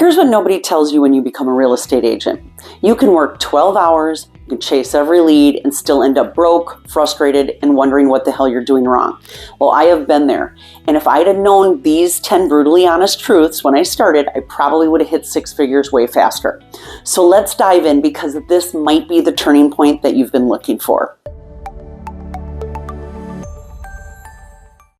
Here's what nobody tells you when you become a real estate agent. You can work 12 hours, you can chase every lead and still end up broke, frustrated, and wondering what the hell you're doing wrong. Well, I have been there. And if I'd have known these 10 brutally honest truths when I started, I probably would have hit 6 figures way faster. So let's dive in, because this might be the turning point that you've been looking for.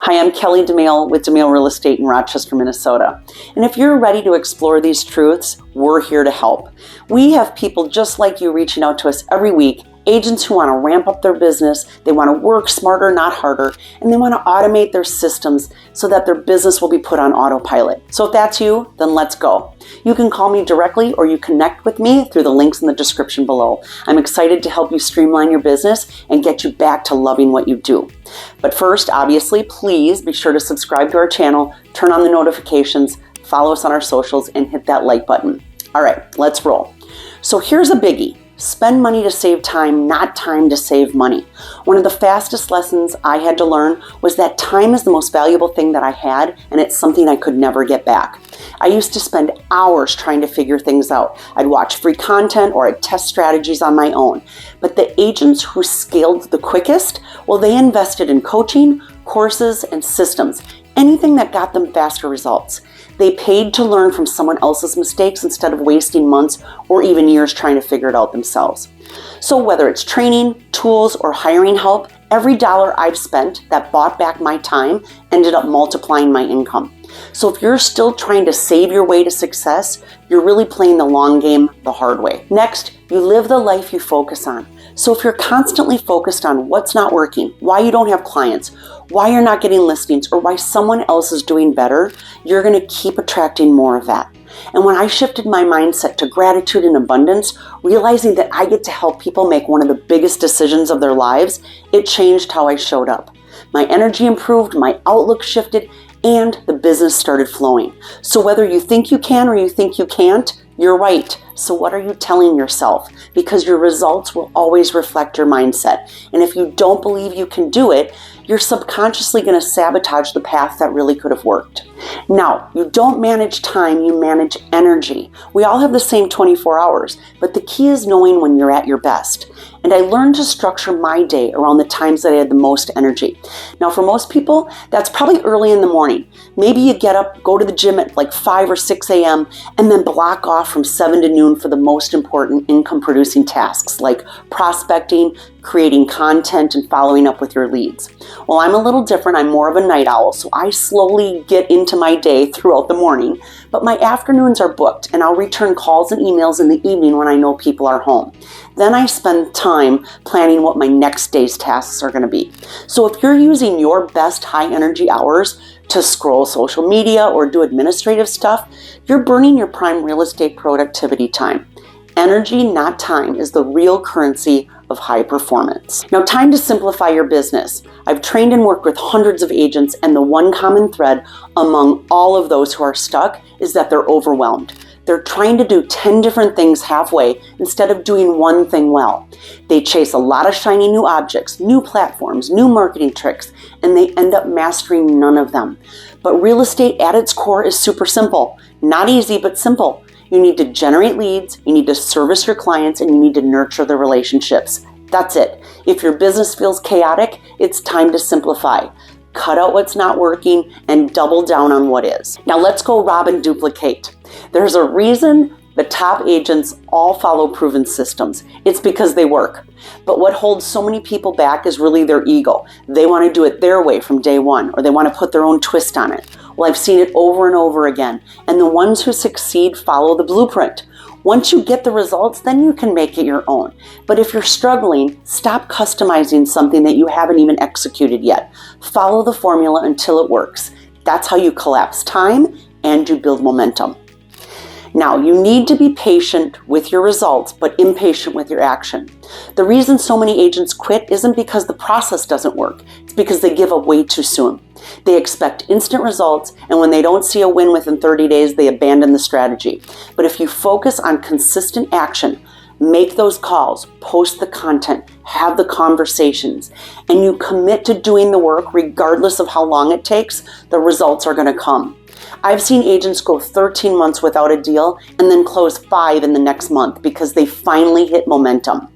Hi, I'm Kelly Domaille with Domaille Real Estate in Rochester, Minnesota. And if you're ready to explore these truths, we're here to help. We have people just like you reaching out to us every week, agents who want to ramp up their business, they want to work smarter, not harder, and they want to automate their systems so that their business will be put on autopilot. So if that's you, then let's go. You can call me directly or you connect with me through the links in the description below. I'm excited to help you streamline your business and get you back to loving what you do. But first, obviously, please be sure to subscribe to our channel, turn on the notifications, follow us on our socials, and hit that like button. All right, let's roll. So here's a biggie. Spend money to save time, not time to save money. One of the fastest lessons I had to learn was that time is the most valuable thing that I had, and it's something I could never get back. I used to spend hours trying to figure things out. I'd watch free content or I'd test strategies on my own. But the agents who scaled the quickest, well, they invested in coaching, courses, and systems. Anything that got them faster results. They paid to learn from someone else's mistakes instead of wasting months or even years trying to figure it out themselves. So whether it's training, tools, or hiring help, every dollar I've spent that bought back my time ended up multiplying my income. So if you're still trying to save your way to success, you're really playing the long game the hard way. Next, you live the life you focus on. So if you're constantly focused on what's not working, why you don't have clients, why you're not getting listings, or why someone else is doing better, you're going to keep attracting more of that. And when I shifted my mindset to gratitude and abundance, realizing that I get to help people make one of the biggest decisions of their lives, it changed how I showed up. My energy improved, my outlook shifted, and the business started flowing. So whether you think you can or you think you can't, you're right. So what are you telling yourself? Because your results will always reflect your mindset. And if you don't believe you can do it, you're subconsciously going to sabotage the path that really could have worked. Now, you don't manage time, you manage energy. We all have the same 24 hours, but the key is knowing when you're at your best. And I learned to structure my day around the times that I had the most energy. Now, for most people, that's probably early in the morning. Maybe you get up, go to the gym at like 5 or 6 a.m., and then block off from 7 to noon for the most important income-producing tasks like prospecting, creating content, and following up with your leads. Well, I'm a little different. I'm more of a night owl, so I slowly get into my day throughout the morning, but my afternoons are booked, and I'll return calls and emails in the evening when I know people are home. Then I spend time planning what my next day's tasks are going to be. So if you're using your best high energy hours to scroll social media or do administrative stuff, you're burning your prime real estate productivity time. Energy, not time, is the real currency of high performance. Now, time to simplify your business. I've trained and worked with hundreds of agents, and the one common thread among all of those who are stuck is that they're overwhelmed. They're trying to do 10 different things halfway instead of doing one thing well. They chase a lot of shiny new objects, new platforms, new marketing tricks, and they end up mastering none of them. But real estate at its core is super simple. Not easy, but simple. You need to generate leads, you need to service your clients, and you need to nurture the relationships. That's it. If your business feels chaotic, it's time to simplify. Cut out what's not working and double down on what is. Now let's go rob and duplicate. There's a reason the top agents all follow proven systems. It's because they work. But what holds so many people back is really their ego. They want to do it their way from day one, or they want to put their own twist on it. Well, I've seen it over and over again. And the ones who succeed follow the blueprint. Once you get the results, then you can make it your own. But if you're struggling, stop customizing something that you haven't even executed yet. Follow the formula until it works. That's how you collapse time and you build momentum. Now, you need to be patient with your results, but impatient with your action. The reason so many agents quit isn't because the process doesn't work. It's because they give up way too soon. They expect instant results, and when they don't see a win within 30 days, they abandon the strategy. But if you focus on consistent action, make those calls, post the content, have the conversations, and you commit to doing the work regardless of how long it takes, the results are going to come. I've seen agents go 13 months without a deal and then close 5 in the next month because they finally hit momentum.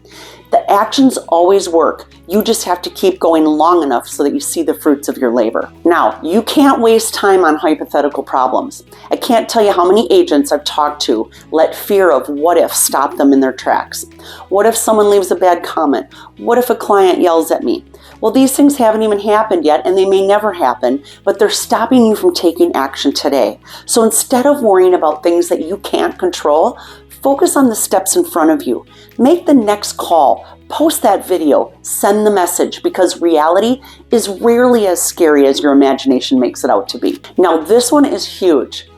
The actions always work. You just have to keep going long enough so that you see the fruits of your labor. Now, you can't waste time on hypothetical problems. I can't tell you how many agents I've talked to let fear of what if stop them in their tracks. What if someone leaves a bad comment? What if a client yells at me? Well, these things haven't even happened yet, and they may never happen, but they're stopping you from taking action today. So instead of worrying about things that you can't control, focus on the steps in front of you. Make the next call, post that video, send the message, because reality is rarely as scary as your imagination makes it out to be. Now, this one is huge.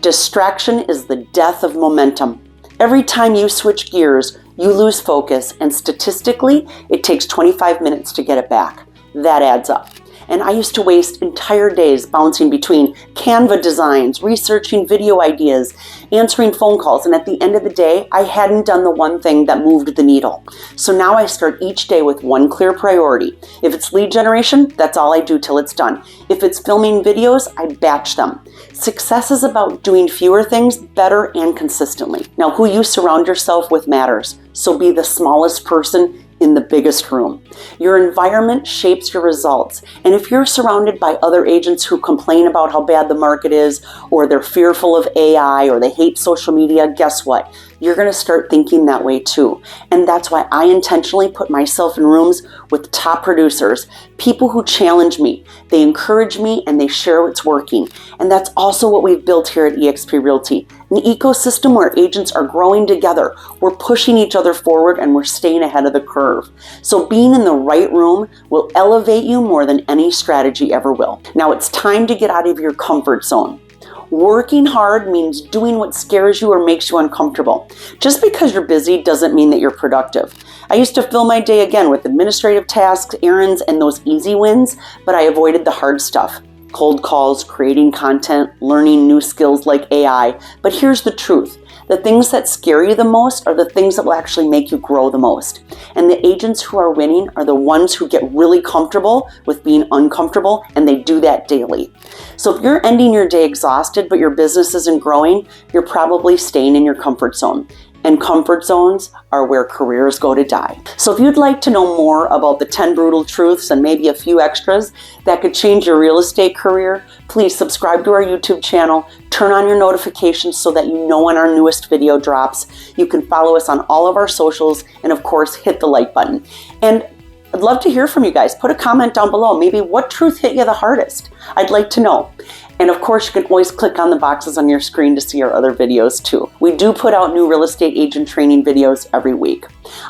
Distraction is the death of momentum. Every time you switch gears, you lose focus, and statistically, it takes 25 minutes to get it back. That adds up. And I used to waste entire days bouncing between Canva designs, researching video ideas, answering phone calls, and at the end of the day, I hadn't done the one thing that moved the needle. So now I start each day with one clear priority. If it's lead generation, that's all I do till it's done. If it's filming videos, I batch them. Success is about doing fewer things better and consistently. Now, who you surround yourself with matters, so be the smallest person in the biggest room. Your environment shapes your results. And if you're surrounded by other agents who complain about how bad the market is, or they're fearful of AI, or they hate social media, guess what? You're going to start thinking that way too. And that's why I intentionally put myself in rooms with top producers, people who challenge me, they encourage me, and they share what's working. And that's also what we've built here at eXp Realty, an ecosystem where agents are growing together. We're pushing each other forward, and we're staying ahead of the curve. So being in the right room will elevate you more than any strategy ever will. Now it's time to get out of your comfort zone. Working hard means doing what scares you or makes you uncomfortable. Just because you're busy doesn't mean that you're productive. I used to fill my day again with administrative tasks, errands, and those easy wins, but I avoided the hard stuff. Cold calls, creating content, learning new skills like AI. But here's the truth. The things that scare you the most are the things that will actually make you grow the most. And the agents who are winning are the ones who get really comfortable with being uncomfortable, and they do that daily. So if you're ending your day exhausted, but your business isn't growing, you're probably staying in your comfort zone. And comfort zones are where careers go to die. So if you'd like to know more about the 10 brutal truths and maybe a few extras that could change your real estate career, please subscribe to our YouTube channel, turn on your notifications so that you know when our newest video drops. You can follow us on all of our socials, and of course, hit the like button. And I'd love to hear from you guys. Put a comment down below. Maybe what truth hit you the hardest? I'd like to know. And of course, you can always click on the boxes on your screen to see our other videos too. We do put out new real estate agent training videos every week.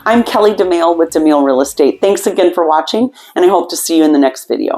I'm Kelly Domaille with Domaille Real Estate. Thanks again for watching, and I hope to see you in the next video.